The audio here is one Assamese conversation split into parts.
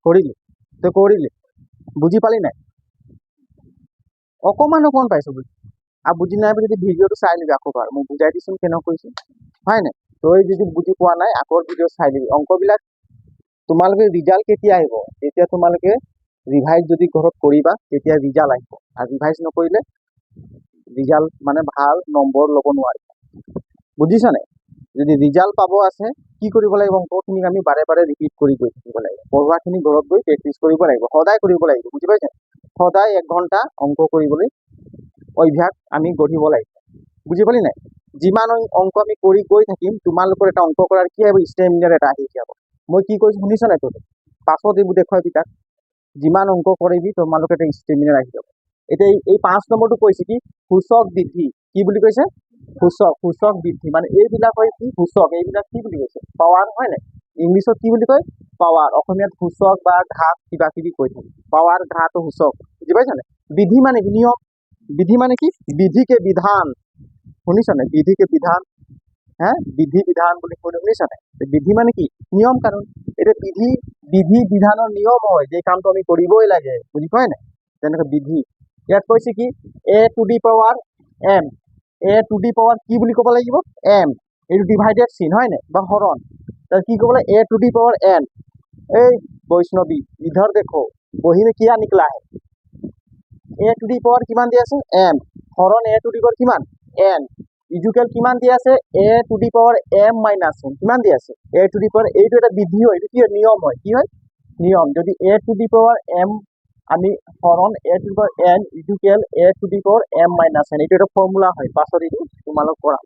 কৰিলি তই কৰিলি বুজি পালি নাই অকমান পাইছো বুজি আৰু বুজি নাই যদি ভিডিঅ'টো চাই লিবি আকৌ এবাৰ মই বুজাই দিছোন কেনেকৈ কৰিছো হয় নাই তই যদি বুজি পোৱা নাই আকৌ ভিডিঅ' চাই লিবি অংকবিলাক তোমালোকে ৰিজাল্ট কেতিয়া আহিব তেতিয়া তোমালোকে ৰিভাইজ যদি ঘৰত কৰিবা তেতিয়া ৰিজাল্ট আহিব আৰু ৰিভাইজ নকৰিলে ৰিজাল্ট মানে ভাল নম্বৰ ল'ব নোৱাৰিবা বুজিছা নাই যদি ৰিজাল্ট পাব আছে কি কৰিব লাগিব অংকখিনিক আমি বাৰে বাৰে ৰিপিট কৰি গৈ থাকিব লাগিব পঢ়োৱাখিনি ঘৰত গৈ প্ৰেক্টিচ কৰিব লাগিব সদায় কৰিব লাগিব বুজি পাইছে সদায় 1 ঘণ্টা অংক কৰিবলৈ অভ্যাস আমি গঢ়িব লাগিব বুজি পালি নাই যিমান অংক আমি কৰি গৈ থাকিম তোমালোকৰ এটা অংক কৰাৰ কি আহিব ষ্টেমিনাৰ এটা আহি যাব মই কি কৈছো শুনিছ নাই তই পাছত এইবোৰ দেখুৱাবি তাক যিমান অংক কৰিবি তোমালোকে এটা ষ্টেমিনাৰ আহি যাব এতিয়া এই 5 নম্বৰটো কৈছে কি সূচক বৃদ্ধি কি বুলি কৈছে সূচক বৃদ্ধি মানে এইবিলাক হয় কি সূচক এইবিলাক কি বুলি কৈছে পাৱাৰ হয় নাই ইংলিছত কি বুলি কয় পাৱাৰ অসমীয়াত সূচক বা ঘাত কিবা কিবি কৈ থাকে পাৱাৰ ঘাত সূচক বুজি পাইছা নাই বিধি মানে কি নিয়ম বিধি মানে কি বিধিকে বিধান শুনিছা নাই বিধিকে বিধান হ্যাঁ বিধি বিধান বুলি শুনিছা নাই বিধি মানে কি নিয়ম কানুন এটা বিধি বিধানৰ নিয়ম হয় যে কামটো আমি কৰিবই লাগে বুজি পাই নাই তেনেকৈ বিধি ইয়াত কৈছে কি a to the power m a to the power কি বুলি ক'ব লাগিব m এইটো ডিভাইডেড চিন হয় নাই বা হৰণ তার কি ক'ব লাগে a to the power n এই বৈষ্ণৱী इधर देखो বহি में क्या निकला है a to the power কিমান দি আছে m হৰণ a to the power কিমান n ইজুকেল কিমান দি আছে a to the power m minus n কিমান দি আছে a to the power এইটো এটা বিধি হয় এইটো কি নিয়ম হয় কি হয় নিয়ম যদি a to the power m আমি হৰণ a to the power n equal a to the power m minus n এইটো এটা ফৰ্মুলা হয় পাছত এইটো তোমালোক কৰা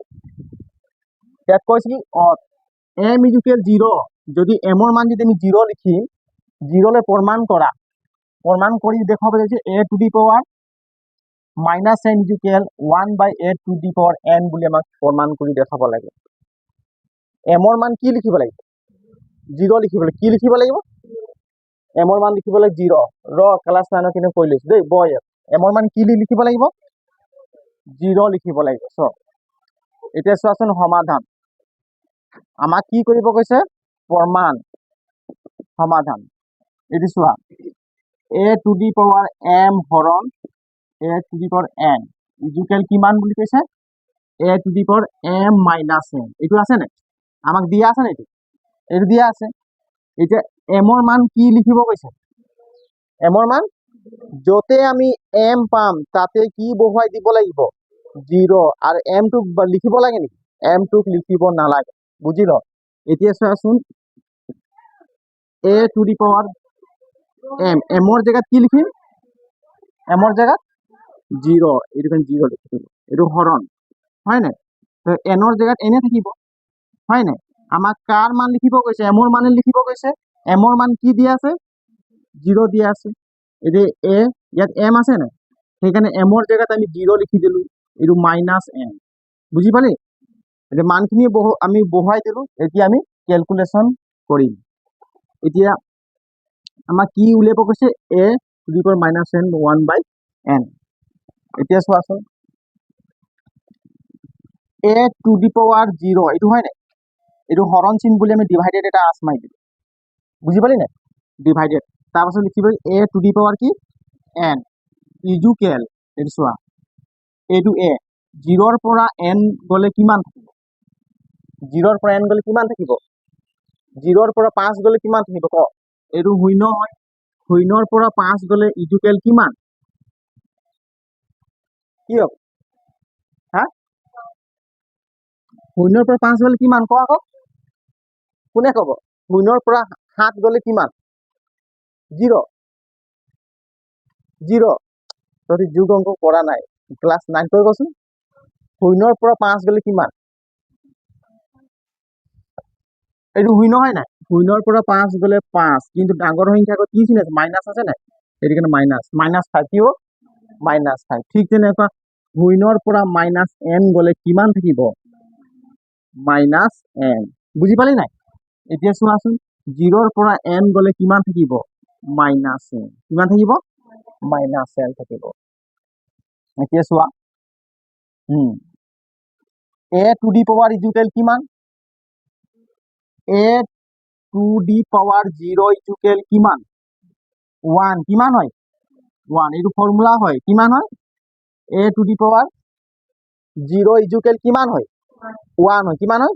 ইয়াত কৈছে কি m ইজুকেল 0 যদি m ৰ মান যদি আমি 0 লিখিম 0 লে প্রমাণ করি দেখাবো যে a to the power minus n equal 1 by a to the power n বুলি আমাক প্রমাণ কৰি দেখাব লাগে m ৰ মান কি লিখিব লাগিব 0 লিখিব লাগিব কি লিখিব লাগিব m ৰ মান লিখিব লাগিব 0 ৰ ক্লাস 9 কিনে কৈ লৈছো দেই বয় m ৰ মান কি লিখিব লাগিব 0 লিখিব লাগিব সো এতিয়া চোৱাচোন সমাধান আমাক কি কৰিব কৈছে প্ৰমাণ সমাধান এটি চোৱা a to the power m হৰণ a to the power n equal কিমান বুলি কৈছে a to the power m minus n এইটো আছে নাই আমাক দিয়া আছে নাই এইটো দিয়া আছে এতিয়া m ৰ মান কি লিখিব কৈছে m ৰ মান যতে আমি m পাম তাতে কি বহুৱাই দিব লাগিব 0 আৰু m টো লিখিব লাগে নেকি m টো লিখিব নালাগে বুজিল এতিয়া চোৱাচোন a to the power m ৰ জায়গাত কি লিখিম m ৰ জায়গাত 0 এইটো 0 লিখিম এইটো হৰণ হয় নাই তো n ৰ জায়গাত এনে থাকিব হয় নাই আমাক কাৰ মান লিখিব কৈছে m ৰ মান লিখিব কৈছে m ৰ মান কি দিয়া আছে 0 দিয়া আছে এতে a ইয়াত m আছে না সেইকাৰণে m ৰ জায়গাত আমি 0 লিখি দিলো এইটো -n বুজি পালি এতে মানখিনি আমি বহুৱাই দিলো এতিয়া আমি ক্যালকুলেশন কৰিম এতিয়া আমাক কি উলিয়াব কৈছে a to the power -n 1 by n এতিয়া চোৱাচোন a to the power 0 এইটো হয় নাই এইটো হৰণ চিন বুলি আমি ডিভাইডেড এটা আছ মাৰি দিলো বুজি পালি নাই ডিভাইডেড তাৰপাছত লিখিব a to the power কি n ইকুয়াল এইটো চোৱা এইটো a 0 ৰ পৰা n গলে কিমান থাকিব 0 ৰ পৰা n গলে কিমান থাকিব 0 ৰ পৰা 5 গলে কিমান থাকিব ক এইটো শূন্য হয় শূন্যৰ পৰা 5 গলে ইকুয়াল কিমান কি হ'ব হা শূন্যৰ পৰা 5 গলে কিমান ক আকৌ কোনে কব শূন্যৰ পৰা 7 গলে কিমান 0 তই যোগ অংক কৰা নাই ক্লাস 9 কৈ কচোন শূন্যৰ পৰা 5 গলে কিমান এইটো শূন্য হয় নাই শূন্যৰ পৰা 5 গলে 5 কিন্তু ডাঙৰ সংখ্যা কি চিন আছে মাইনাস আছে নাই এটি কাৰণে -5 কি হ'ব -5 ঠিক তেনেকুৱা শূন্যৰ পৰা -n গলে কিমান থাকিব -n বুজি পালি নাই এতিয়া চোৱাচোন 0 ৰ পৰা n গলে কিমান থাকিব -n কিমান থাকিব -n থাকিব এতিয়া চোৱা a to the power equal কিমান a to the power 0 equal কিমান ওৱান কিমান হয় ওৱান এইটো ফৰ্মুলা হয় কিমান হয় a to the power 0 equal কিমান হয় ওৱান হয় কিমান হয়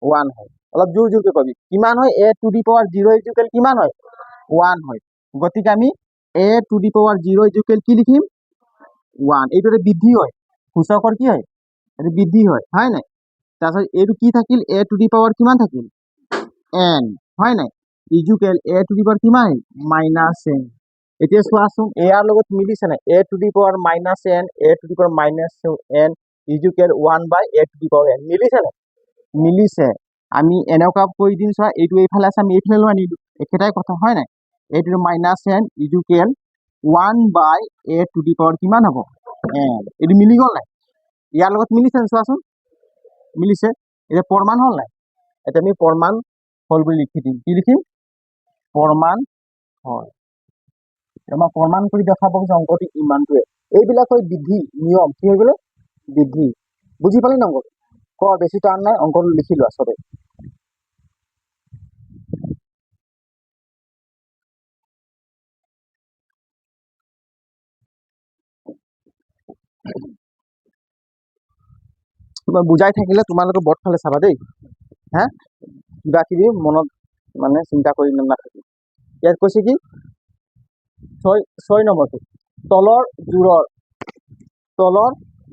ওৱান হয় অলপ জোৰ জোৰকে কবি কিমান হয় a to the power 0 equal কিমান হয় ওৱান হয় গতিকে আমি a to the power 0 equal কি লিখিম ওৱান এইটো এটা বৃদ্ধি হয় সূচকৰ কি হয় এইটো বৃদ্ধি হয় নাই তাৰপিছত এইটো কি থাকিল a টু দি পাৱাৰ কিমান থাকিল n হয় নাই is equal a to the power কিমান মাইনাছ n এতিয়া চোৱাচোন ইয়াৰ লগত মিলিছে নাই a to the power minus n a to the power minus n is equal 1 by a to the power n মিলিছে নাই মিলিছে আমি এনেকুৱা কৰি দিম চোৱা এইটো এইফালে আছে আমি এইফালে লৈ আনিলো একেটাই কথা হয় নাই এইটো minus n is equal 1 by a to the power কিমান হ'ব n এইটো মিলি গ'ল নাই ইয়াৰ লগত মিলিছে চোৱাচোন মিলিছে এতিয়া প্ৰমাণ হ'ল নাই এতিয়া আমি প্ৰমাণ হ'ল বুলি লিখি দিম কি লিখিম প্ৰমাণ হয় আমাৰ প্ৰমাণ কৰি দেখাব যে অংকটো ইমানটোৱে এইবিলাক হয় বিধি নিয়ম কি হৈ গ'লে বিধি বুজি পালি না অংকটো ক বেছি টান নাই অংকটো লিখি লোৱা চবে তোমাৰ বুজাই থাকিলে তোমালোকে বৰ্ড ফালে চাবা দেই হা কিবা কিবি মনত মানে চিন্তা কৰি নাথাকিব ইয়াত কৈছে কি ছয় নম্বৰটো তলৰ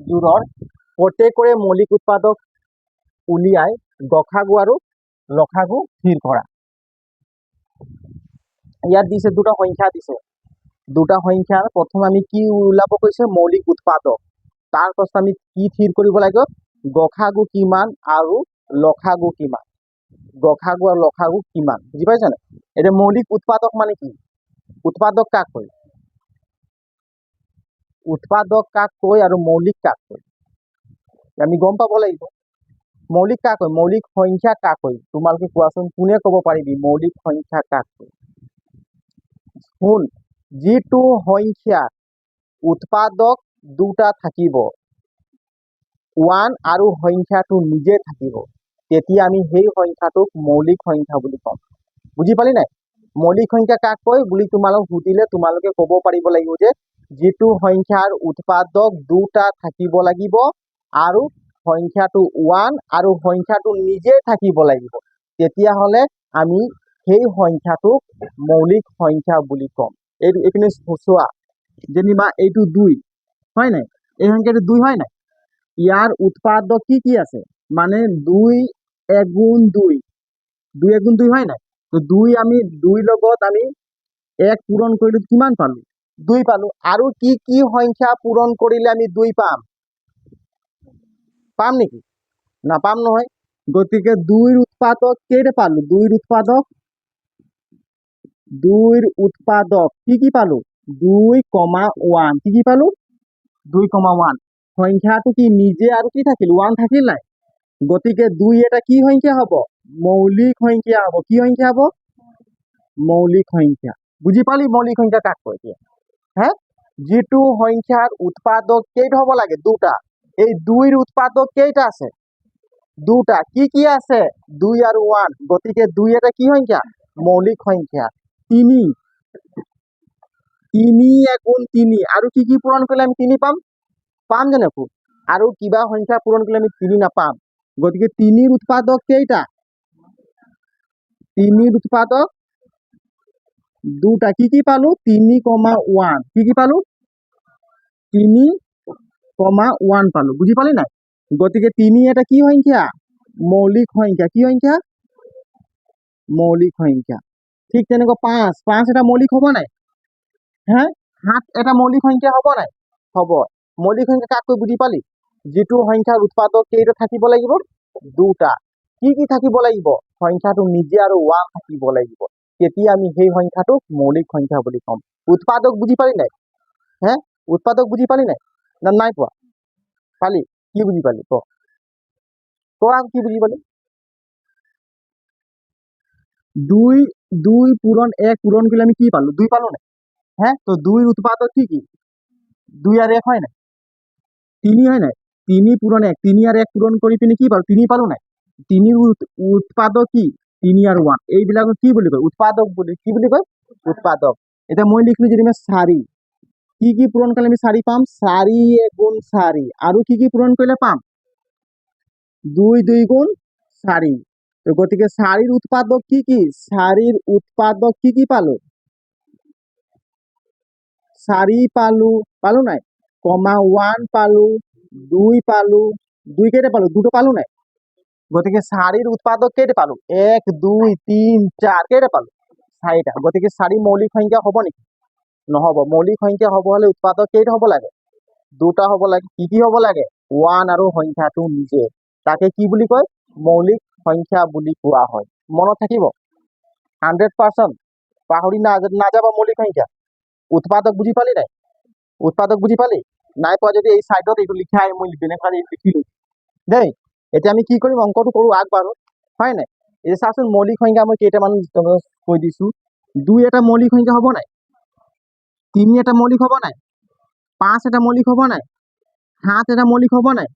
জোৰৰ প্ৰত্যেকৰে মৌলিক উৎপাদক উলিয়াই গসাগু আৰু লসাগু স্থিৰ কৰা ইয়াত দিছে দুটা সংখ্যা দিছে দুটা সংখ্যাৰ প্ৰথম আমি কি ওলাব কৈছে মৌলিক উৎপাদক তাৰ পাছত আমি কি স্থিৰ কৰিব লাগিব গসাগু কিমান আৰু লসাগু কিমান গসাগু আৰু লসাগু কিমান বুজি পাইছা নাই এতিয়া মৌলিক উৎপাদক মানে কি উৎপাদক কাক কয় উৎপাদক কাক কয় আৰু মৌলিক কাক কয় আমি গম পাব লাগিব মৌলিক কাক কয় মৌলিক সংখ্যা কাক কয় তোমালোকে কোৱাচোন কোনে ক'ব পাৰিবি মৌলিক সংখ্যা কাক কয় শুন যিটো সংখ্যা উৎপাদক দুটা থাকিব ওৱান আৰু সংখ্যাটো নিজে থাকিব তেতিয়া আমি সেই সংখ্যাটোক মৌলিক সংখ্যা বুলি কম বুজি পালি নাই মৌলিক সংখ্যা কাক কয় বুলি তোমালোক সুধিলে তোমালোকে ক'ব পাৰিব লাগিব যে যিটো সংখ্যাৰ উৎপাদক দুটা থাকিব লাগিব আৰু সংখ্যাটো ওৱান আৰু সংখ্যাটো নিজে থাকিব লাগিব তেতিয়াহ'লে আমি সেই সংখ্যাটোক মৌলিক সংখ্যা বুলি কম এইপিনে চোৱা যেনিবা এইটো 2 হয় নাই এই সংখ্যাটো 2 হয় নাই ইয়াৰ উৎপাদক কি আছে মানে 2 এগুণ 2 2 এগুণ 2 হয় নাই তো 2 আমি 2 লগত আমি 1 পূৰণ কৰিলে কিমান পালো 2 পালো আৰু কি সংখ্যা পূৰণ কৰিলে আমি 2 পাম নেকি নাপাম নহয় গতিকে 2ৰ উৎপাদক কেইটা পালো 2ৰ উৎপাদক কি পালো 2,1 কি পালো 2,1 সংখ্যাটো কি নিজে আৰু কি থাকিল 1 থাকিল নাই গতিকে 2 এটা কি সংখ্যা হ'ব মৌলিক সংখ্যা হ'ব কি সংখ্যা হ'ব মৌলিক সংখ্যা বুজি পালি মৌলিক সংখ্যা কাক কয় এতিয়া হ্যাঁ যিটো সংখ্যাৰ উৎপাদক কেইটা হ'ব লাগে দুটা এই 2ৰ উৎপাদক কেইটা আছে দুটা কি আছে 2 আৰু 1 গতিকে 2 এটা কি সংখ্যা মৌলিক সংখ্যা 3 এগুণ 3 আৰু কি পূৰণ কৰিলে আমি 3 পাম জানো আৰু কিবা সংখ্যা পূৰণ কৰিলে আমি 3 নাপাম গতিকে 3ৰ উৎপাদক কেইটা 3ৰ উৎপাদক দুটা কি পালো 3,1 কি পালো 3,1 পালো বুজি পালি নাই গতিকে 3 এটা কি সংখ্যা মৌলিক সংখ্যা কি সংখ্যা মৌলিক সংখ্যা ঠিক তেনেকৈ 5 এটা মৌলিক হ'ব নাই হ্যাঁ 7 এটা মৌলিক সংখ্যা হ'ব নাই হ'ব মৌলিক সংখ্যা কাক কয় বুজি পালি যিটো সংখ্যাৰ উৎপাদক কেইটা থাকিব লাগিব দুটা কি থাকিব লাগিব সংখ্যাটো নিজে আৰু 1 থাকিব লাগিব তেতিয়া আমি সেই সংখ্যাটোক মৌলিক সংখ্যা বুলি কম উৎপাদক বুজি পালি নাই হ্যাঁ উৎপাদক বুজি পালি নাই না নাই পোৱা পালি কি বুজি পালি ক কি বুজি পালি 2 পূৰণ 1 পূৰণ কৰিলে আমি কি পালো 2 পালো নাই হ্যাঁ তো 2ৰ উৎপাদক কি 2 আর 1 হয় না 3 হয় না 3 পূরণ 1 3 আর 1 পূরণ কৰি পিনে কি পালো 3 পালো নাই 3ৰ উৎপাদক কি 3 আর 1 এইবিলাকক কি বুলি কয় উৎপাদক বুলি কি বুলি কয় উৎপাদক এতিয়া মই লিখিলো যেনিবা 4 কি পূৰণ কৰিলে আমি 4 পাম 4 গুণ 4 আৰু কি পূৰণ কৰিলে পাম 2 গুণ 4 তো গতিকে 4 উৎপাদক কি 4 উৎপাদক কি পালো 4 পালো নাই কমা 1 পালো 2 পালো 2 কেইটা পালো 2টো পালো নাই গতিকে 4 উৎপাদক কেইটা পালো 1 2 3 4 কেইটা পালো 4টা গতিকে 4 মৌলিক সংখ্যা হ'ব নেকি নহ'ব মৌলিক সংখ্যা হ'ব হলে উৎপাদক কেইটা হ'ব লাগে 2টা হ'ব লাগে কি হ'ব লাগে 1 আৰু সংখ্যাটো নিজে তাকে কি বুলি কয় মৌলিক সংখ্যা বুলি কোৱা হয় মনত থাকিব 100% পাহৰি নাযাবা মৌলিক সংখ্যা উৎপাদক বুজি পালি নাই উৎপাদক বুজি পালি নাই পোৱা যদি এই সাইডত এইটো লিখাই মই বেলেগভাৱে লিখিলো দেই এতিয়া আমি কি কৰিম অংকটো কৰো আগবাৰো হয় নাই এই চাচোন মৌলিক সংখ্যা মই কেইটামান কৈ দিছো 2 এটা মৌলিক সংখ্যা হ'ব নাই 3 এটা মৌলিক হ'ব নাই 5 এটা মৌলিক হ'ব নাই 7 এটা মৌলিক হ'ব নাই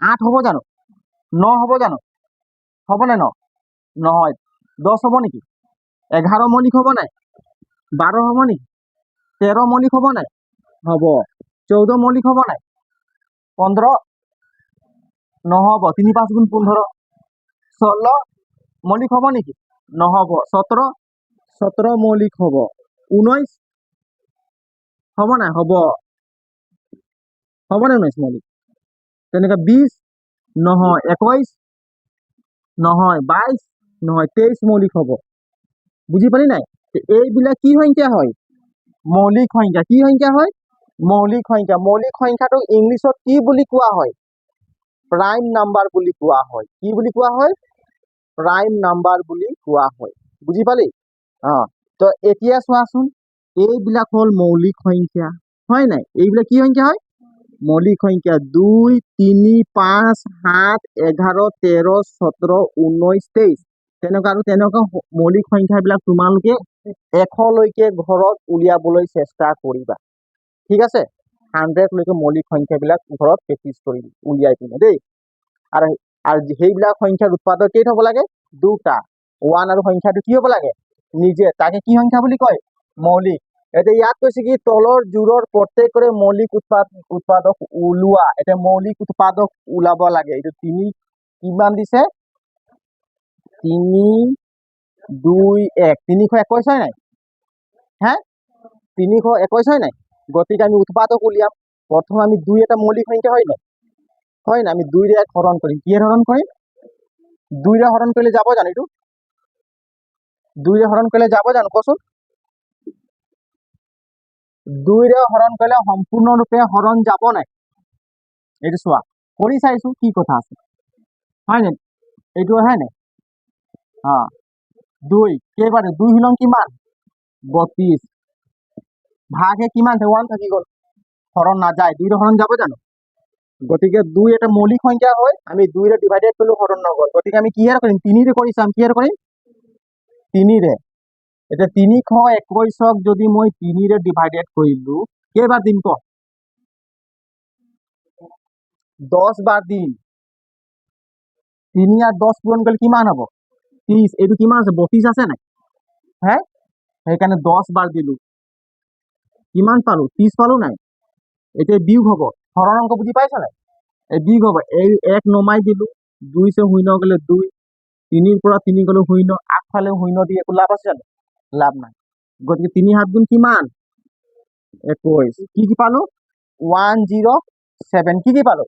8 হ'ব জানো 9 হ'ব জানো হ'ব নাই 9 নহয় 10 হ'ব নেকি 11 মৌলিক হ'ব নাই 12 হ'ব নেকি 13 মৌলিক হ'ব নাই হ'ব 14 মৌলিক হ'ব নাই 15 নহ'ব 3 5 গুণ 15 16 মৌলিক হ'ব নেকি নহ'ব 17 মৌলিক হ'ব 19 হ'ব নাই হ'ব নে 19 মৌলিক তেনেকৈ 20 নহয় 21 নহয় 22 নহয় 23 মৌলিক হ'ব বুজি পালি নাই এইবিলাক কি সংখ্যা হয় মৌলিক সংখ্যা কি সংখ্যা হয় মৌলিক সংখ্যাটো ইংলিছত কি বুলি কোৱা হয় প্ৰাইম নাম্বাৰ বুলি কোৱা হয় কি বুলি কোৱা হয় প্ৰাইম নাম্বাৰ বুলি কোৱা হয় বুজি পালি তো এতিয়া চোৱাচোন এইবিলাক হ'ল মৌলিক সংখ্যা হয় নাই এইবিলাক কি সংখ্যা হয় মৌলিক সংখ্যা 2 3 5 7 11 13 17 19 23 তেনেকুৱা মৌলিক সংখ্যাবিলাক তোমালোকে 100 লৈকে ঘৰত উলিয়াবলৈ চেষ্টা কৰিবা ঠিক আছে 100 লৈকে মৌলিক সংখ্যাবিলাক ঘৰত প্ৰেক্টিছ কৰি উলিয়াই পিনে দেই আৰু সেইবিলাক সংখ্যাৰ উৎপাদক কেইটা হ'ব লাগে 2টা 1 আৰু সংখ্যাটো কি হ'ব লাগে নিজে তাকে কি সংখ্যা বুলি কয় মৌলিক এতিয়া ইয়াত কৈছে কি তলৰ জোৰৰ প্ৰত্যেকৰে মৌলিক উৎপাদক ওলোৱা এতিয়া মৌলিক উৎপাদক ওলাব লাগে এইটো 3 কিমান দিছে 3 2 1 321 হয় নাই হা 321 হয় নাই গতিকে আমি উৎপাদক উলিয়াম প্ৰথম আমি 2 এটা মৌলিক সংখ্যা হয় নাই আমি 2 ৰে হৰণ কৰিম কি হৰণ কৰিম 2 ৰে হৰণ কৰিলে যাব জানো এইটো 2 ৰে হৰণ কৰিলে যাব জানো কচোন 2 ৰে হৰণ কৰিলে সম্পূৰ্ণৰূপে হৰণ যাব নাই এইটো চোৱা কৰি চাইছো কি কথা আছে হয় নাই এইটো হয় নাই 2 কেইবাৰে 2 হিলং কিমান 32 ভাগে কিমান 1 থাকি গ'ল হৰণ নাযায় 2 ৰে হৰণ যাব জানো গতিকে 2 এটা মৌলিক সংখ্যা হয় আমি 2 ৰে ডিভাইডেড কৰিলে হৰণ নগ'ল গতিকে আমি কিহেৰে কৰিম 3 ৰে কৰি চাম কিহেৰে কৰিম 3 ৰে এতিয়া 321ক যদি মই 3 ৰে ডিভাইডেড কৰিলো কেইবাৰ দিম ক 10 বাৰ দিম 3 আৰু 10 পূৰণ কৰিলে কিমান হ'ব 30 এইটো কিমান আছে 32 আছে নাই হে সেইকাৰণে 10 বাৰ দিলো কিমান পালো 30 পালো নাই এতিয়া বিয়োগ হ'ব হৰণ অংক বুজি পাইছা নাই এই বিয়োগ হ'ব এই 1 নমাই দিলো 2 से 0 গ'লে 2 3 ৰ পৰা 3 গ'লে 0 আগফালে 0 দি একো লাভ আছে জানো লাভ নাই গতিকে 3 7 গুণ কিমান 21 কি পালো 107 কি পালো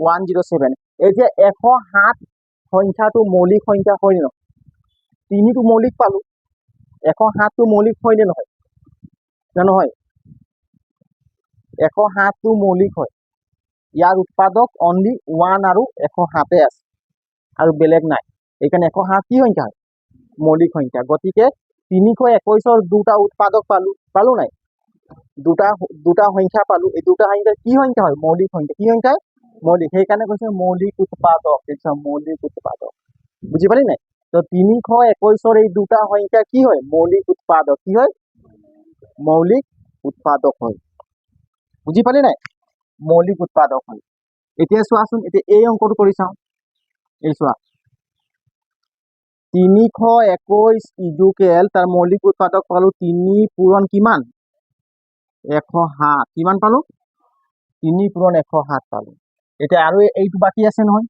107 এতিয়া 107 সংখ্যাটো মৌলিক সংখ্যা হয় নে নহয় 3 টো মৌলিক পালো 107 টো মৌলিক হয় নে নহয় নহয় 107 টো মৌলিক হয় ইয়াৰ উৎপাদক অনলি 1 আৰু 107 আছে আৰু বেলেগ নাই এইকাৰণে 107 কি সংখ্যা হয় মৌলিক সংখ্যা গতিকে 321ৰ 2টা উৎপাদক পালো নাই দুটা সংখ্যা পালো এই দুটা সংখ্যা কি সংখ্যা হয় মৌলিক সংখ্যা কি সংখ্যা মৌলিক সেইকাৰণে কৈছে মৌলিক উৎপাদক বুজি পালি নাই তো 321ৰ এই দুটা সংখ্যা কি হয় মৌলিক উৎপাদক কি হয় মৌলিক উৎপাদক হয় বুজি পালি নাই মৌলিক উৎপাদক হয় এতিয়া চোৱাচোন এতিয়া এই অংকটো কৰি চাওঁ এই চোৱা 321 ইজুকেল তাৰ মৌলিক উৎপাদক পালো 3 পূৰণ কিমান 107 কিমান পালো 3 পূৰণ 107 পালো এতিয়া আৰু এইটো বাকি আছে নহয়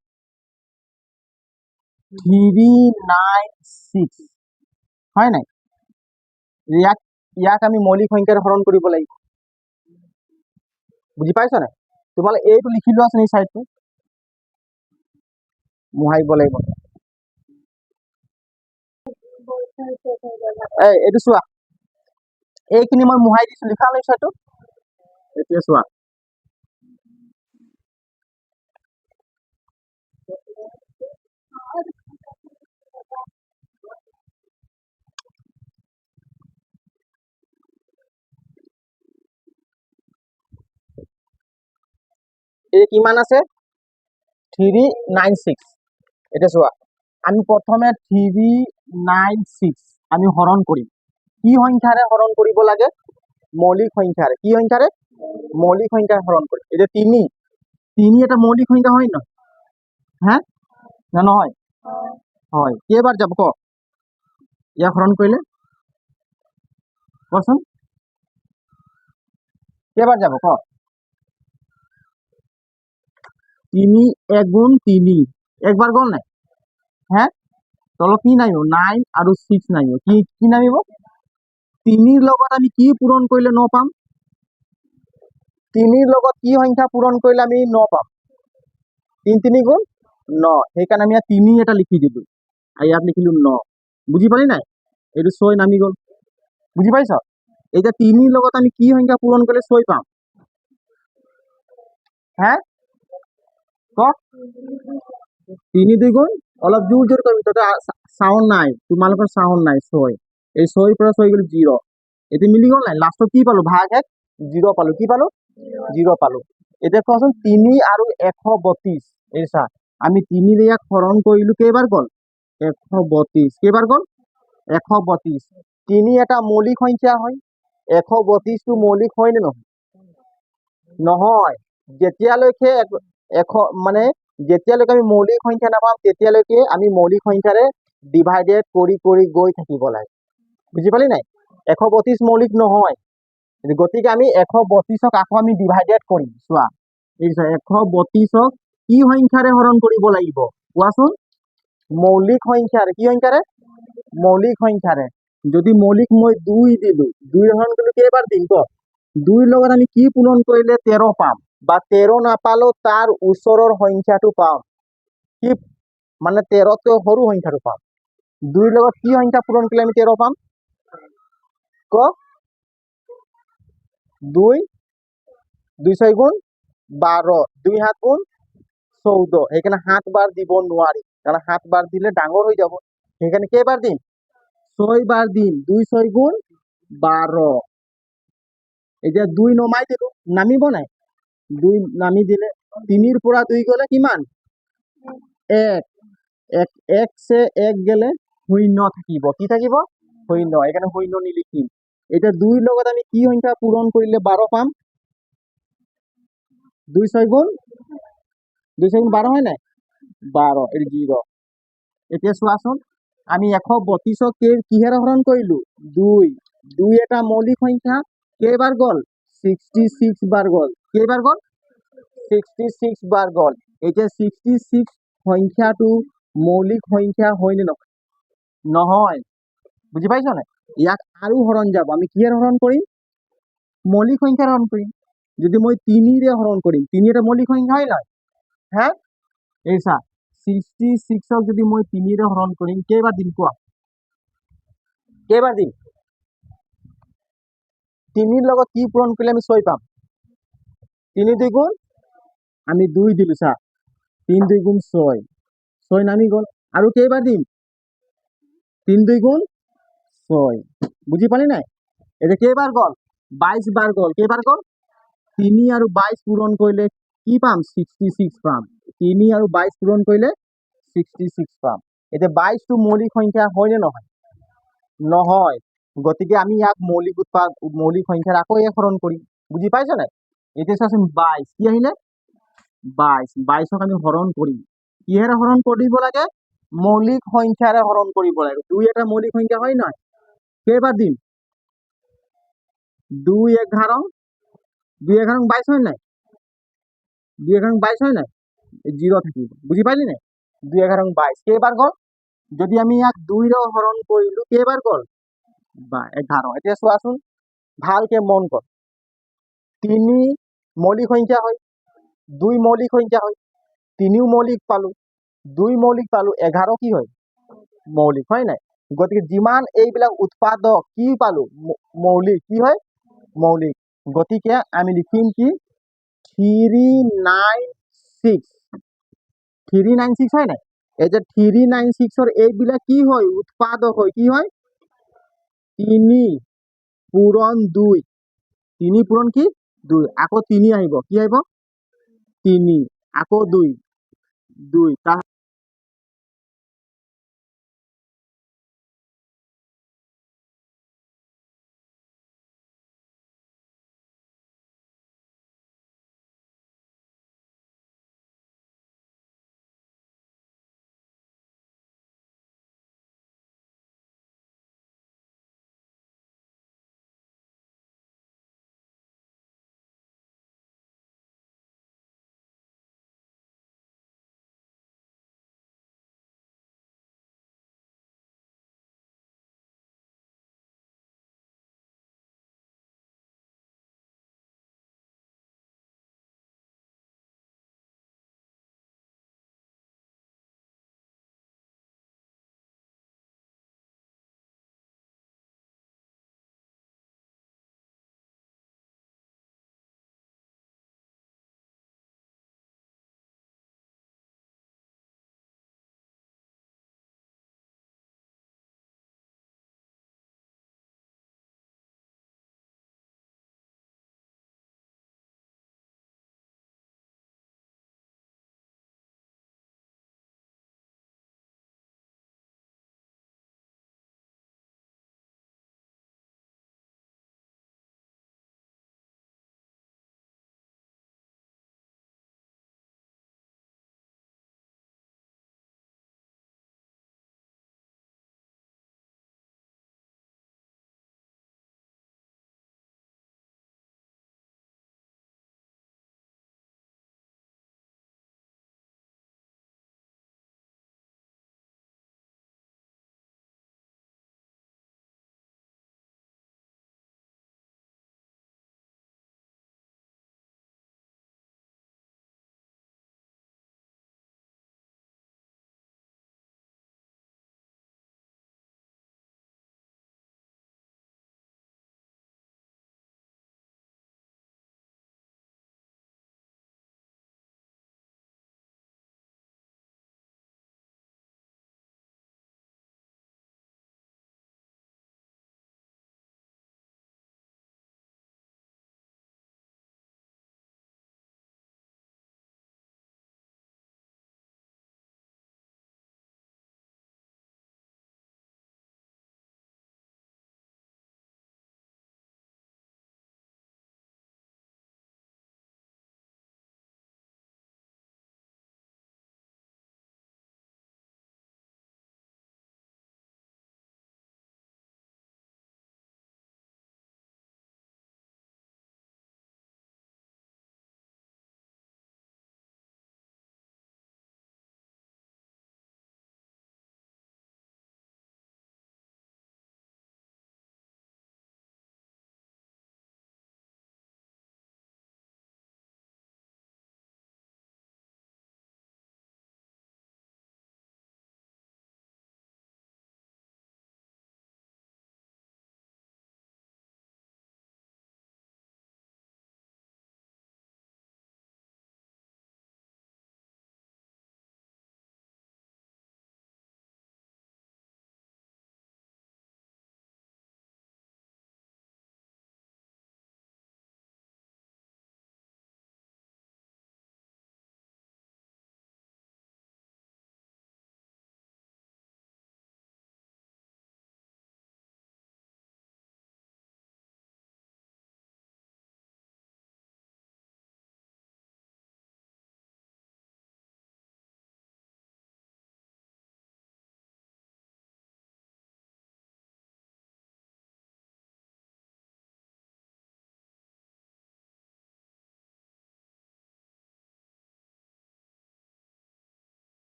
396 হয় নাই ইয়াক ইয়াক আমি মৌলিক সংখ্যাৰে হৰণ কৰিব লাগিব বুজি পাইছ নাই তোমালোকে এইটো লিখি লোৱা আছে নি চাইডটো মুহাইব লাগিব এইটো চোৱা এইখিনি মই মুহাই দিছো লিখা লৈছো এইটো এতিয়া চোৱা এই কিমান আছে 396 এটা চোৱা আমি প্ৰথমে 396 আমি হৰণ কৰিম কি সংখ্যাৰে হৰণ কৰিব লাগে মৌলিক সংখ্যাৰে কি সংখ্যাৰে মৌলিক সংখ্যাৰে হৰণ কৰিম এটা 3 এটা মৌলিক সংখ্যা হয় না হ্যাঁ না নহয় হয় কেইবাৰ যাব ক ইয়াক হৰণ কৰিলে কচোন কেইবাৰ যাব ক 3 1 গুণ 3 একবাৰ গল নাই হ্যাঁ তলত কি নামিব 9 আৰু 6 নামিব কি কি নামিব 3 লগত আমি কি পূৰণ কৰিলে 9 পাম 3 লগত কি সংখ্যা পূৰণ কৰিলে আমি 9 পাম 3 3 গুণ 9 সেইকাৰণে আমি ইয়াত 3 এটা লিখি দিলো আৰু ইয়াত লিখিলো 9 বুজি পালি নাই এইটো 6 নামি গল বুজি পাইছ এতিয়া 3 লগত আমি কি সংখ্যা পূৰণ কৰিলে 6 পাম হ্যাঁ ক 3 2 গুণ অলপ জোৰ জোৰ কৰিবি তাতে সাউন্ড নাই তোমালোকৰ সাউন্ড নাই 6 এই 6 পৰা 6 গ'ল 0 এটি মিলি গ'ল নাই লাষ্টত কি পালো ভাগ 1 0 পালো কি পালো 0 পালো এতিয়া কোৱাচোন 3 আৰু 132 এই চা আমি 3 ৰে ইয়াক হৰণ কৰিলো কেইবাৰ গ'ল 132 কেইবাৰ গ'ল 132 3 এটা মৌলিক সংখ্যা হয় 132 টো মৌলিক হয় নে নহয় নহয় যেতিয়ালৈকে মানে যেতিয়ালৈকে আমি মৌলিক সংখ্যা নাপাম তেতিয়ালৈকে আমি মৌলিক সংখ্যাৰে ডিভাইডেড কৰি কৰি গৈ থাকিব লাগে বুজি পালি নাই 132 মৌলিক নহয় গতিকে আমি 132ক আকৌ আমি ডিভাইডেড কৰিম চোৱা এই 132ক কি সংখ্যাৰে হৰণ কৰিব লাগিব কোৱাচোন মৌলিক সংখ্যাৰে কি সংখ্যাৰে মৌলিক সংখ্যাৰে যদি মৌলিক মই 2 দিলো 2 হৰণ কৰিলে কেইবাৰ দিম ক 2 লগত আমি কি পূৰণ কৰিলে 13 পাম বা 13 নাপালেও তাৰ ওচৰৰ সংখ্যাটো পাম কি মানে 13তকৈ সৰু সংখ্যাটো পাম 2 লগত কি সংখ্যা পূৰণ কৰিলে আমি 13 পাম ক 2 2 6 গুণ 12 2 7 গুণ 14 সেইকাৰণে 7 বাৰ দিব নোৱাৰি কাৰণ 7 বাৰ দিলে ডাঙৰ হৈ যাব সেইকাৰণে কেইবাৰ দিম 6 বাৰ দিম 2 6 গুণ 12 এতিয়া 2 নমাই দিলো নামিব নাই 2 নামি দিলে 3 পৰা 2 গলে কিমান 1 1 সে 1 গেলে শূন্য থাকিব কি থাকিব শূন্য এখানে শূন্য নিলিখিম এটা 2 লগত আমি কি সংখ্যা পূৰণ কৰিলে 12 পাম 2 6 গুণ 2 6 গুণ 12 হয় নাই 12 এর 0 এতিয়া চোৱাচোন আমি 132ক কিহেৰে হৰণ কৰিলো 2 2 এটা মৌলিক সংখ্যা কেইবাৰ গল 66 বাৰ গল কেইবাৰ গল 66 বাৰ গল এতিয়া 66 সংখ্যাটো মৌলিক সংখ্যা হয় নে নহয় নহয় বুজি পাইছ নাই ইয়াক আৰু হৰণ যাব আমি কিহেৰে হৰণ কৰিম মৌলিক সংখ্যাৰে হৰণ কৰিম যদি মই 3 ৰে হৰণ কৰিম 3 এটা মৌলিক সংখ্যা হয় নাই হ্যাঁ এই চা 66ক যদি মই 3 ৰে হৰণ কৰিম কেইবাৰ দিম কোৱা কেইবাৰ দিম 3 লগত কি পূৰণ কৰিলে আমি 6 পাম 3 2 গুণ আমি 2 দিলো চা 3 2 গুণ 6 6 নামি গল আৰু কেইবাৰ দিম 3 2 গুণ 6 বুজি পালি নাই এটা কেইবাৰ গল 22 বাৰ গল কেইবাৰ গল 3 আৰু 22 পূৰণ কৰিলে কি পাম 66 পাম 3 আৰু 22 পূৰণ কৰিলে 66 পাম এটা 22 টো মৌলিক সংখ্যা হয় নে নহয় নহয় গতিকে আমি ইয়াক মৌলিক সংখ্যাৰ আকৌ এক হৰণ কৰিম বুজি পাইছ নাই এতিয়া চাচোন 22 কি আহিলে 22 22ক আমি হৰণ কৰিম কিহেৰে হৰণ কৰিব লাগে মৌলিক সংখ্যাৰে হৰণ কৰিব লাগে। 2 এটা মৌলিক সংখ্যা হয় নহয়? কেইবাৰ দিম? 2 11 2 11 22 হয় নাই? 2 11 22 হয় নাই? 0 থাকিব। বুজি পাইলি নাই? 2 11 22 কেইবাৰ গ'ল? যদি আমি ইয়াক 2 ৰে হৰণ কৰিলো কেইবাৰ গ'ল? 11। এতিয়া চোৱাচোন ভালকে মন কৰ। 3 মৌলিক সংখ্যা হয়, 2 মৌলিক সংখ্যা হয়, 3ও মৌলিক পালো, 2 মৌলিক পালো, 11 কি হয়? মৌলিক হয় নাই? গতিকে যিমান এইবিলাক উৎপাদক কি পালো? মৌলিক কি হয়? মৌলিক। গতিকে আমি লিখিম কি 396 396 হয় নাই? এই যে 396 এইবিলাক কি হয়? উৎপাদক হয়। কি হয়? 3 পূৰণ 2 3 পূৰণ কি? 2 আকৌ 3 আহিব। কি আহিব? 3 আকৌ 2 2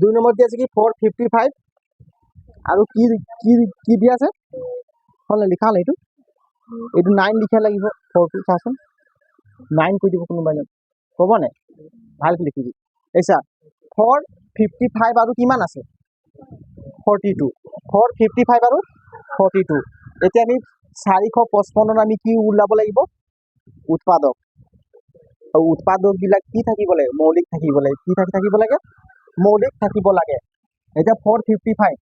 2 নম্বৰ দি আছে কি 455 আৰু কি কি কি দি আছে হলে লিখা হল এইটো 9 লিখা লাগিব 4 টো চাচোন 9 কৈ দিব কোনোবাই ক'ব নে ভালকৈ লিখিবি এইছা 455 আৰু কিমান আছে 42 455 আৰু 42 এতিয়া আমি 455 আমি কি ওলাব লাগিব উৎপাদক আৰু উৎপাদক বিলাক কি থাকিব লাগে মৌলিক থাকিব লাগে কি থাকিব লাগে মৌলিক থাকিব লাগে এতিয়া 455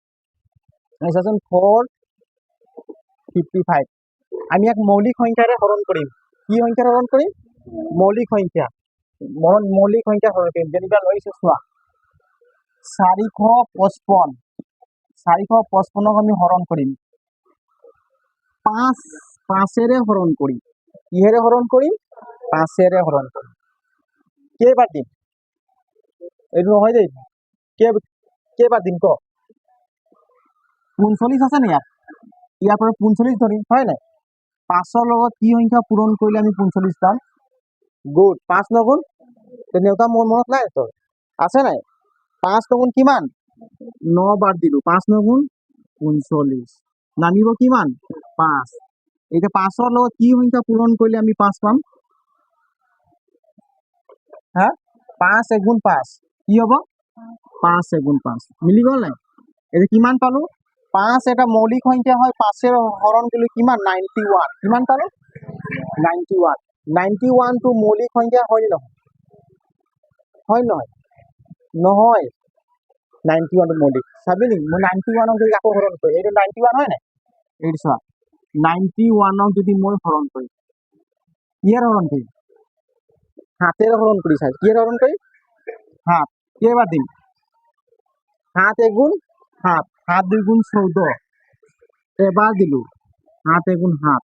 চাচোন 455 আমি এক মৌলিক সংখ্যাৰে হৰণ কৰিম কি সংখ্যাৰে হৰণ কৰিম মৌলিক সংখ্যা মৌলিক সংখ্যা হৰণ কৰিম যেনিবা লৈছো চোৱা 455 আমি হৰণ কৰিম 5ৰে হৰণ কৰিম কিহেৰে হৰণ কৰিম 5ৰে হৰণ কৰিম কেইবাৰ দিম এইটো নহয় দেই কেইবাৰ দিম ক 39 আছে নে ইয়াৰ পৰা 45 ধৰিম হয় নাই 5ৰ লগত কি সংখ্যা পূৰণ কৰিলে আমি 45 পাম গুড 5 নগুণ তেনেকুৱা মোৰ মনত নাই তোৰ আছে নাই 5 নগুণ কিমান 9 বাৰ দিলো 5 নগুণ 39 নামিব কিমান 5 এতিয়া 5ৰ লগত কি সংখ্যা পূৰণ কৰিলে আমি 5 পাম হা 5 এগুণ 5 কি হ'ব 5 এগুণ 5 মিলি গ'ল নাই এতিয়া কিমান পালো 5 এটা মৌলিক সংখ্যা হয় 5ৰ হৰণ কৰিলে কিমান 91 কিমান পালো 91 টো মৌলিক সংখ্যা হয় নহয় নহয় 91 টো মৌলিক চাবি নি মই 91 যদি আকৌ হৰণ কৰি এইটো 91 হয় নাই এইটো চোৱা 91 যদি মই হৰণ কৰি কিহেৰে হৰণ কৰিম 7ৰে হৰণ কৰি চাই কিহেৰে হৰণ কৰি 7 কেইবাৰ দিম 7 এগুণ 7 7 2 গুণ 14 এবাৰ দিলো 7 এগুণ 7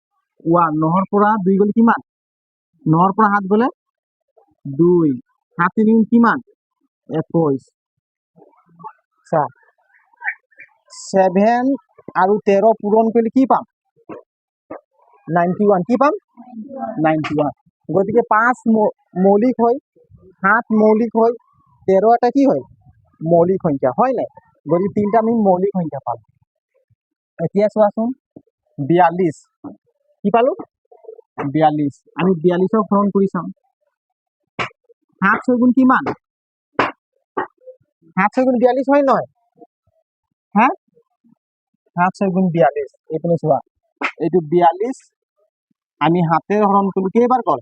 9ৰ পৰা 2 গ'লে কিমান 9ৰ পৰা 7 গ'লে 2 7 3 গুণ কিমান 21 চা 7 আৰু 13 পূৰণ কৰিলে কি পাম 91 কি পাম 91 গতিকে 5 মৌলিক হয় 7 মৌলিক হয় 13 এটা কি হয় মৌলিক সংখ্যা হয় নাই গতিকে তিনটা আমি মৌলিক সংখ্যা পালো এতিয়া চোৱাচোন 42 কি পালো 42 আমি 42ক হৰণ কৰি চাম 7 6 গুণ কিমান 7 6 গুণ 42 হয় নহয় হা 7 6 গুণ 42 এইপিনে চোৱা এইটো 42 আমি 7ৰে হৰণ কৰিলো কেইবাৰ গ'ল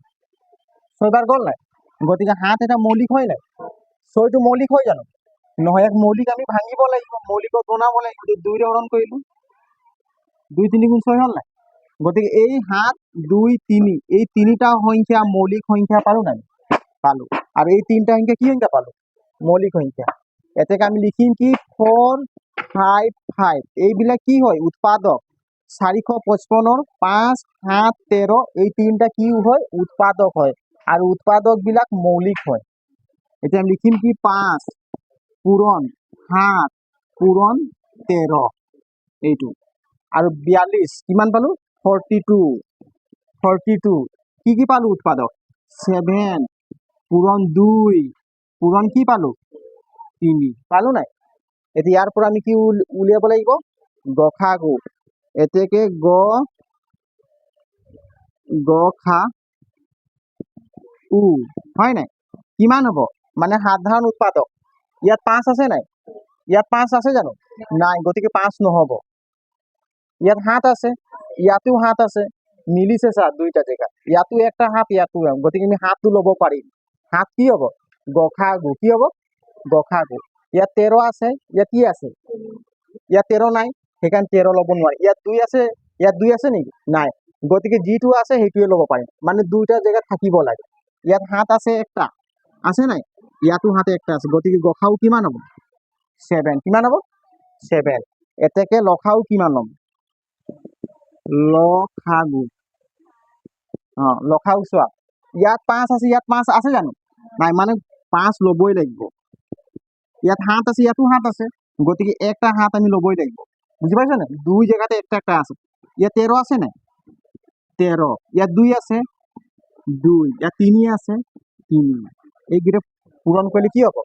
6বাৰ গ'ল নাই গতিকে 7 এটা মৌলিক হয় নাই 6টো মৌলিক হয় জানো নহয় এক মৌলিক আমি ভাঙিব লাগিব মৌলিকক বনাব লাগিব 2ৰে হৰণ কৰিলো 2 3 গুণ 6 হ'ল নাই গতিকে এই 7 2 3 এই তিনিটা সংখ্যা মৌলিক সংখ্যা পালো নাই পালো আৰু এই তিনটা সংখ্যা কি সংখ্যা পালো মৌলিক সংখ্যা এতেকে আমি লিখিম কি 455 এইবিলাক কি হয় উৎপাদক 455 5 7 13 এই তিনটা কি হয় উৎপাদক হয় আৰু উৎপাদক বিলাক মৌলিক হয় এতিয়া আমি লিখিম কি 5 পূৰণ 7 পূৰণ 13 এইটো আৰু 42 কিমান পালো 42 কি পালো উৎপাদক 7 পূৰণ 2 পূৰণ কি পালো 3 পালো নাই এতিয়া ইয়াৰ পৰা আমি কি উলিয়াব লাগিব গসাগু এতেকে খা উ হয় নাই কিমান হ'ব মানে সাধাৰণ উৎপাদক ইয়াত 5 আছে নাই ইয়াত 5 আছে জানো নাই গতিকে 5 নহব ইয়াত 7 আছে ইয়াতো 7 আছে মিলিছে চা দুইটা জেগা ইয়াতো একটা 7 ইয়াতো গতিকে আমি 7টো ল'ব পাৰিম 7 কি হ'ব গসাগু কি হ'ব গসাগু ইয়াত 13 আছে ইয়াত কি আছে ইয়াত 13 নাই সেইকাৰণে 13 ল'ব নোৱাৰি ইয়াত 2 আছে ইয়াত 2 আছে নেকি নাই গতিকে যিটো আছে সেইটোৱে ল'ব পাৰিম মানে দুইটা জেগা থাকিব লাগে ইয়াত 7 আছে একটা আছে নাই ইয়াতো 7 একটা আছে গতিকে গসাগু কিমান হ'ব 7 কিমান হ'ব 7 এতেকে লসাগু কিমান ল'ম লসাগু লসাগু চোৱা ইয়াত 5 আছে ইয়াত 5 আছে জানো নাই মানে 5 ল'বই লাগিব ইয়াত 7 আছে ইয়াতো 7 আছে গতিকে একটা 7 আমি ল'বই লাগিব বুজি পাইছ না দুই জায়গাতে একটা একটা আছে ইয়াত 13 আছে নাই 13 ইয়াত 2 আছে 2 ইয়াত 3 আছে 3 এইকেইটা পূৰণ কৰিলে কি হ'ব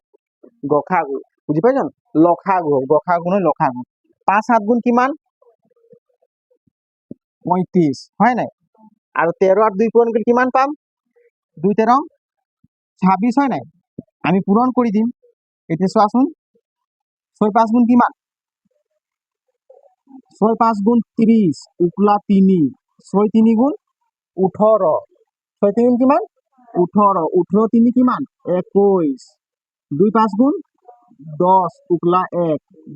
গসাগু বুজি পাইছা লসাগু গসাগু নহয় লসাগু 5 7 গুণ কিমান 35 হয় নাই আৰু 13 আৰু 2 পূৰণ কৰিলে কিমান পাম 2 13 26 হয় নাই আমি পূৰণ কৰি দিম এতিয়া চোৱাচোন 6 5 গুণ কিমান 6 5 গুণ 30 উপলা 3 6 3 গুণ 18 6 3 গুণ কিমান 18 18 3 কিমান 21 2 5 গুণ 10 উপলা 1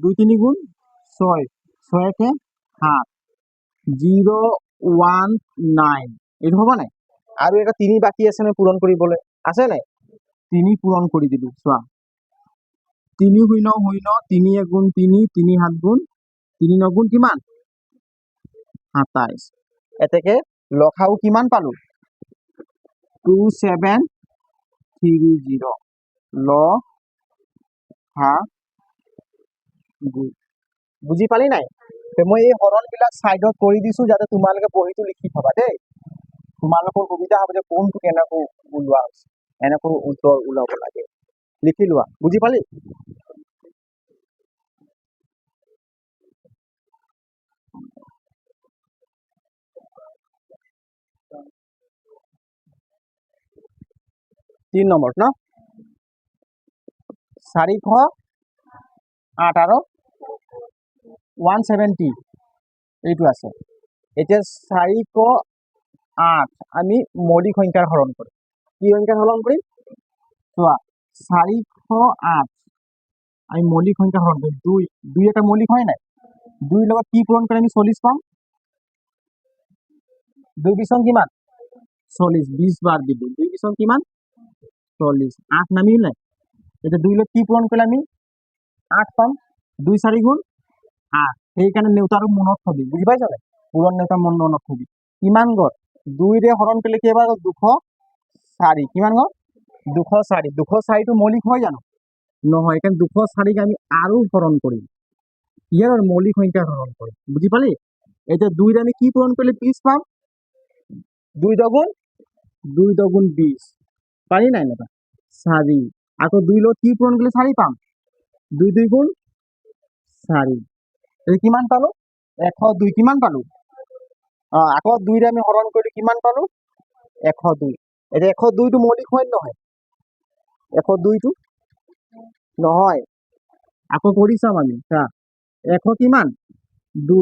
2 3 গুণ 6 6 1 7 019 এইটো হ'ব নাই আৰু এটা 3 বাকী আছে নে পূৰণ কৰিবলৈ আছে নাই 3 পূৰণ কৰি দিলো চোৱা 3 শূন্য শূন্য 3 1 গুণ 3 3 7 গুণ 3 9 গুণ কিমান 27 এতেকে লসাগু কিমান পালো 2730 লসাগু বুজি পালি নাই মই এই হৰণ বিলাক সাইডত কৰি দিছো যাতে তোমালোকে বহিটো লিখি থবা দেই তোমালোকৰ সুবিধা হ'ব যে কোনটো কেনেকৈ ওলোৱা হৈছে এনেকৈ উত্তৰ ওলাব লাগে লিখি লোৱা বুজি পালি 3 নম্বৰ ন 408 আৰু 170 এইটো আছে এতিয়া 408 আমি মৌলিক সংখ্যাৰ হৰণ কৰিম কি সংখ্যাৰ হৰণ কৰিম চোৱা 408 আমি মৌলিক সংখ্যা হৰণ কৰিম 2 2 এটা মৌলিক হয় নাই 2 লগত কি পূৰণ কৰি আমি 40 পাম 2 বিছং কিমান 40 20 বাৰ দিলো 2 বিছং কিমান 40 8 নামিল নাই এতিয়া 2 লগত কি পূৰণ কৰিলে আমি 8 পাম 2 4 গুণ 8 সেইকাৰণে নেউতাটো মনত থবি বুজি পাইছ নাই পূৰণ নেউতা মনত থবি কিমান গড় 2 ৰে হৰণ কৰিলে কেইবাৰ 204 কিমান গড় 204 204 টো মৌলিক হয় জানো নহয় এখানে 204 কে আমি আৰু হৰণ কৰিম ইয়াৰ মৌলিক সংখ্যা হৰণ কৰিম বুজি পালি এতিয়া 2 ৰে আমি কি পূৰণ কৰিলে 20 পাম 2 দুগুণ 20 পাৰি নাই না 4 আকৌ 2 লগত কি পূৰণ কৰিলে 4 পাম 2 2 গুণ 4 এই কিমান পালো 102 কিমান পালো আকৌ 2 ৰে আমি হৰণ কৰিলে কিমান পালো 102 এতিয়া 102 টো মৌলিক হয় নহয় 102 টো নহয় আকৌ কৰি চাম আমি চা 100 কিমান 2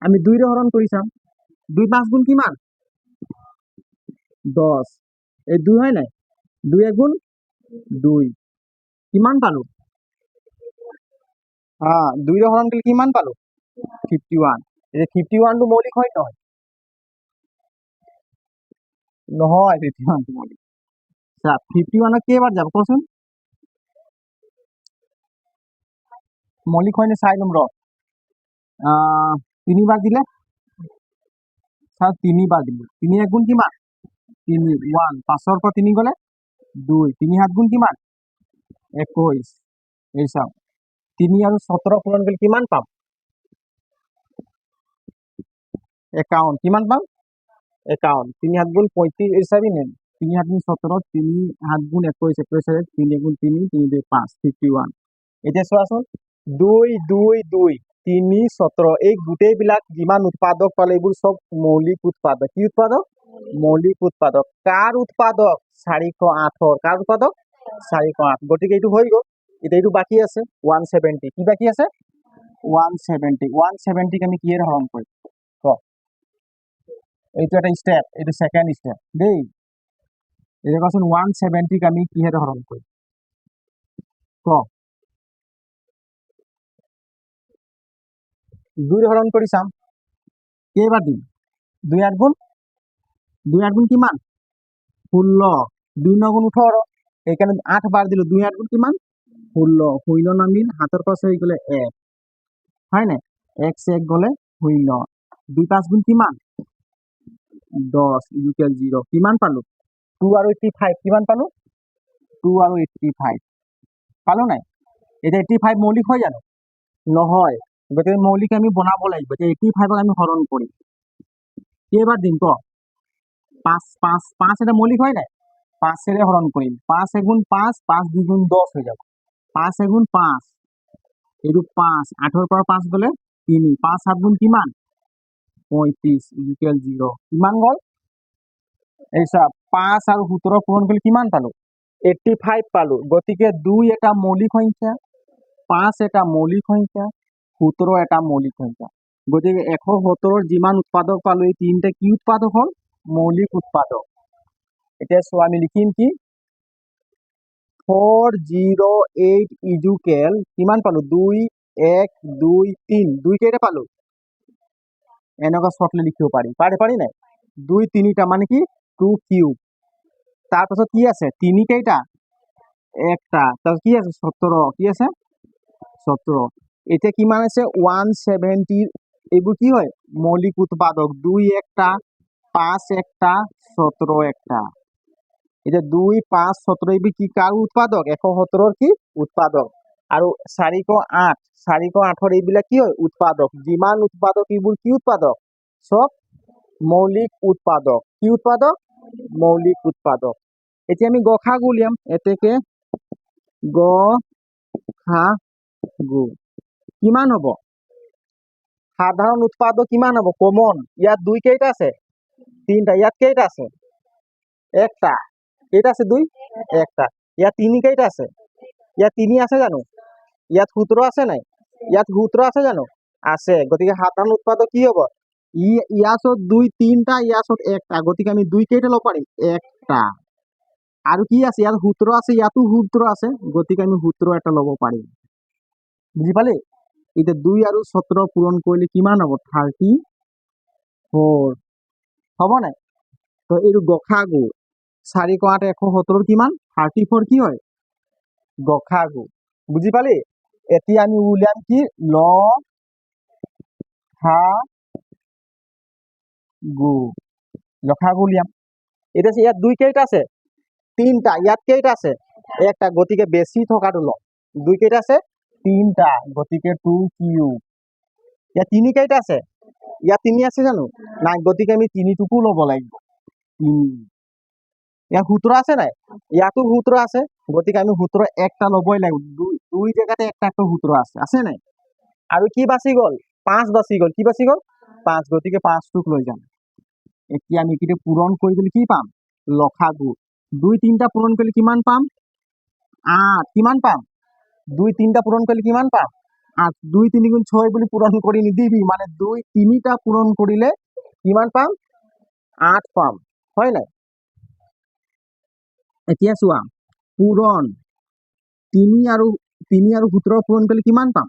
আমি 2 ৰে হৰণ কৰি চাম 2 5 গুণ কিমান 10 এই 2 হয় নাই 2 1 গুণ 2 কিমান পালো 2 ৰে হৰণ কৰিলে কিমান পালো 51 এই 51 টো মৌলিক হয় নহয় নহয় 51 টো মৌলিক চা 51 কেইবাৰ যাব কোৱাচোন মৌলিক হয় নে চাই লম ৰ 3 বাৰ দিলে চা 3 বাৰ দিলো 3 1 গুণ কিমান 3 1 5 পৰা 3 গলে 2 3 7 গুণ কিমান 21 এই চাও 3 আৰু 17 পূৰণ কৰিলে কিমান পাম 51 কিমান পাম 51 3 7 গুণ 35 এই চাবি নে 3 7 গুণ 17 3 7 গুণ 21 21 3 গুণ 3 3 2 5 51 এতিয়া চোৱাচোন 2 2 2 3 17 এই গোটেইবিলাক যিমান উৎপাদক পালে এইবোৰ সব মৌলিক উৎপাদক কি উৎপাদক মৌলিক উৎপাদক কাৰ উৎপাদক 408 কাৰ উৎপাদক 408 গতিকে এইটো হৈ গ'ল এতিয়া এইটো বাকি আছে 170 কি বাকি আছে 170 কে আমি কিহেৰে হৰণ কৰিম ক এইটো এটা স্টেপ এইটো সেকেন্ড স্টেপ দেই এটা কোৱাচোন 170 কে আমি কিহেৰে হৰণ কৰিম ক 2 ৰে হৰণ কৰি চাম কেইবাৰ দিম 2 8 গুণ 2 8 গুণ কিমান 16 2 9 গুণ 18 এইখানে 8 বাৰ দিলো 2 8 গুণ কিমান 16 শূন্য নামিল হাতৰ পাশে হৈ গলে 1 হয় নাই 1 से 1 গলে শূন্য 2 5 গুণ কিমান 10 ইকুয়াল 0 কিমান পালো 2 আৰু 85 কিমান পালো 2 আৰু 85 পালো নাই এটা 85 মৌলিক হয় জানো নহয় গতিকে মৌলিক আমি বনাব লাগিব যে 85 আমি হৰণ কৰিম কেইবাৰ দিম ক 5 5 5 এটা মৌলিক হয় নাই 5 ৰে হৰণ কৰিম 5 1 গুণ 5 5 2 গুণ 10 হৈ যাব 5 এগুণ 5 এইটো 5 8ৰ পৰা 5 গ'লে 3 5 7 গুণ কিমান 35 ইকুৱেল 0 কিমান গ'ল এই চাওক 5 আৰু 17 পূৰণ কৰিলে কিমান পালো 85 পালো গতিকে 2 এটা মৌলিক সংখ্যা 5 এটা মৌলিক সংখ্যা 17 এটা মৌলিক সংখ্যা গতিকে 170 যিমান উৎপাদক পালো এই তিনটা কি উৎপাদক হল মৌলিক উৎপাদক এতিয়া চোৱা আমি লিখিম কি 408 ইজুকেল কিমান পালো 2 1 2 3 2 কেইটা পালো এনেকুৱা শৰ্টলি লিখিব পাৰি নাই 2 3টা মানে কি 2 কিউব তাৰপাছত কি আছে 3 কেইটা একটা তাৰপিছত কি আছে 17 কি আছে 17 এতিয়া কিমান আছে 170 এইবোৰ কি হয় মৌলিক উৎপাদক 2 একটা 5 একটা 17 একটা এতিয়া 2 5 17 এইবোৰ কি কাৰ উৎপাদক 170 কি উৎপাদক আৰু 408 408 এইবিলাক কি হয় উৎপাদক যিমান উৎপাদক এইবোৰ কি উৎপাদক সব মৌলিক উৎপাদক কি উৎপাদক মৌলিক উৎপাদক এতিয়া আমি গসাগু উলিয়াম এতেকে গসাগু কিমান হ'ব সাধাৰণ উৎপাদক কিমান হ'ব কমন ইয়াত 2 কেইটা আছে 3টা ইয়াত কেইটা আছে একটা কেইটা আছে 2 একটা ইয়াত 3 কেইটা আছে ইয়াত 3 আছে জানো ইয়াত 17 আছে নাই ইয়াত 17 আছে জানো আছে গতিকে সাধাৰণ উৎপাদক কি হ'ব ইয়াছত 2 3টা ইয়াছত একটা গতিকে আমি 2 কেইটা ল'ব পাৰিম একটা আৰু কি আছে ইয়াত 17 আছে ইয়াতো 17 আছে গতিকে আমি 17 এটা ল'ব পাৰিম বুজি পালি এতিয়া 2 আৰু 17 পূৰণ কৰিলে কিমান হ'ব 34 হ'ব নাই তো এইটো গসাগু 4 8 170 কিমান 34 কি হয় গসাগু বুজি পালি এতিয়া আমি উলিয়াম কি লসাগু উলিয়াম এতিয়া ইয়াত 2 কেইটা আছে 3টা ইয়াত কেইটা আছে একটা গতিকে বেছি থকাটো লম 2 কেইটা আছে 3টা গতিকে 2 কিউব ইয়াত 3 কেইটা আছে ইয়াত 3 আছে জানো নাই গতিকে আমি 3টুকু ল'ব লাগিব ইয়াত 17 আছে নাই ইয়াতো 17 আছে গতিকে আমি 17 একটা ল'বই লাগিব 2 জায়গাতে একটা 17 আছে নাই আৰু কি বাছি গ'ল 5 বাছি গ'ল কি বাছি গ'ল 5 গতিকে 5টুক লৈ যাম এতিয়া আমি কিটা পূৰণ কৰি দিলে কি পাম লসাগু 2 3টা পূৰণ কৰিলে কিমান পাম 8 কিমান পাম 2 3টা পূৰণ কৰিলে কিমান পাম 8 2 3 গুণ 6 বুলি পূৰণ কৰি নিদিবি মানে 2 3টা পূৰণ কৰিলে কিমান পাম 8 পাম হয় নাই এতিয়া চোৱা পূৰণ 3 আৰু 17 পূৰণ কৰিলে কিমান পাম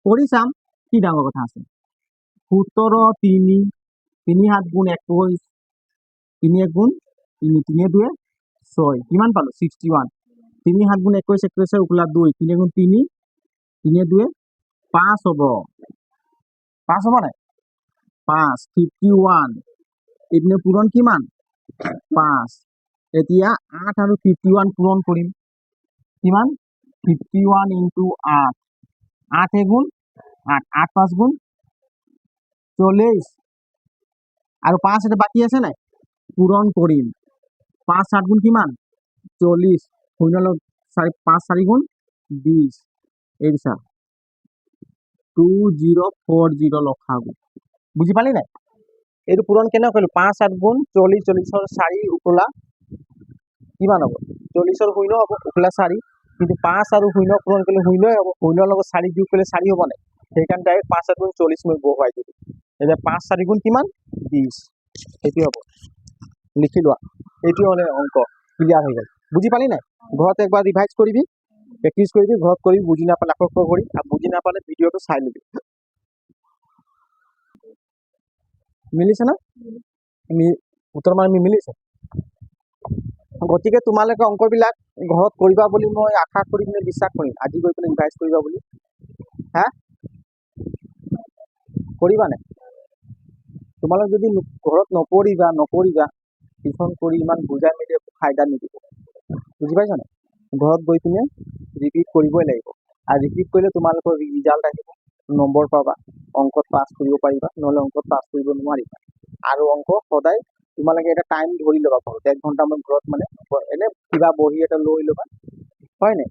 কৰি চাম কি ডাঙৰ কথা আছে 17 3 3 7 গুণ 21 3 1 গুণ 3 3 2 6 কিমান পালো 61 3 7 গুণ 21 21 উপলা 2 3 গুণ 3 3 2 5 হ'ব 5 হ'ব নাই 5 51 এইপিনে পূৰণ কিমান 5 এতিয়া 8 আৰু 51 পূৰণ কৰিম কিমান 51 ইনটু 8 8 এগুণ 8 8 5 গুণ 40 আৰু 5 এটা বাকি আছে নাই পূৰণ কৰিম 5 7 গুণ কিমান 40 শূন্য 5 4 গুণ 20 এই বিচাৰ 2040 লসাগু বুজি পালি নাই এইটো পূৰণ কেনে কৰিলো 5 7 গুণ 40 40ৰ 4 উপলা কিমান হ'ব 40ৰ শূন্য হ'ব উপলা 4 কিন্তু 5 আৰু শূন্য পূৰণ কৰিলে শূন্যই হ'ব শূন্যৰ লগত 4 যোগ কৰিলে 4 হ'ব নাই সেইকাৰণে ডাইৰেক্ট 5 7 গুণ 40 মই বহুৱাই দিলো এতিয়া 5 4 গুণ কিমান 20 এইটো হ'ব লিখি লোৱা এইটো হ'লে অংক ক্লিয়াৰ হৈ গ'ল বুজি পালি নাই ঘৰত একবাৰ ৰিভাইজ কৰিবি প্ৰেক্টিছ কৰিবি ঘৰত কৰি বুজি নাপালে আকৌ কৰি আৰু বুজি নাপালে ভিডিঅ'টো চাই লবি মিলিছে না উত্তৰ মানে মিলিছে গতিকে তোমালোকে অংকবিলাক ঘৰত কৰিবা বুলি মই আশা কৰি পিনে বিশ্বাস কৰিম আজি গৈ পিনে ৰিভাইজ কৰিবা বুলি হা কৰিবা নাই তোমালোক যদি ঘৰত নকৰিবা টিউশ্যন কৰি ইমান বুজাই মেলি ফাইদা নিদিব বুজি পাইছা নাই ঘৰত গৈ পিনে ৰিপিট কৰিবই লাগিব আৰু ৰিপিট কৰিলে তোমালোকৰ ৰিজাল্ট আহিব নম্বৰ পাবা অংকত পাছ কৰিব পাৰিবা নহ'লে অংকত পাছ কৰিব নোৱাৰিবা আৰু অংক সদায় তোমালোকে এটা টাইম ধৰি ল'বা ঘৰত 1 ঘণ্টামান ঘৰত মানে এনে কিবা বহি এটা লৈ ল'বা হয় নাই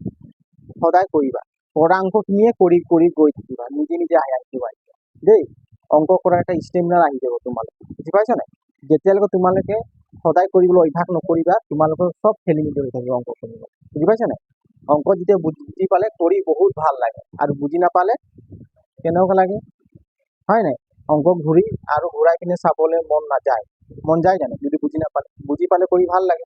সদায় কৰিবা কৰা অংকখিনিয়ে কৰি কৰি গৈ থাকিবা নিজে নিজে আহিবা দেই অংক কৰাৰ এটা ষ্টেমিনাৰ আহি যাব তোমালোকে বুজি পাইছা নাই যেতিয়ালৈকে তোমালোকে সদায় কৰিবলৈ অভ্যাস নকৰিবা তোমালোকৰ চব খেলি মেলি হৈ থাকিব অংক কৰিব বুজি পাইছা নাই অংক যেতিয়া বুজি পালে কৰি বহুত ভাল লাগে আৰু বুজি নাপালে কেনেকুৱা লাগে হয় নাই অংক ঘূৰি আৰু ঘূৰাই কিনে চাবলৈ মন যায় জানো যদি বুজি নাপালে বুজি পালে কৰি ভাল লাগে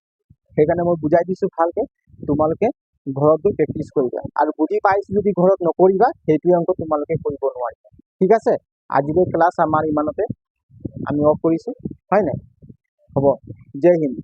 সেইকাৰণে মই বুজাই দিছো ভালকে তোমালোকে ঘৰত গৈ প্ৰেক্টিচ কৰিবা আৰু বুজি পাইছো যদি ঘৰত নকৰিবা সেইটোৱে অংক তোমালোকে কৰিব নোৱাৰিবা ঠিক আছে আজিলৈ ক্লাছ আমাৰ ইমানতে আমি অফ কৰিছো হয় নাই হ'ব জয় হিন্দ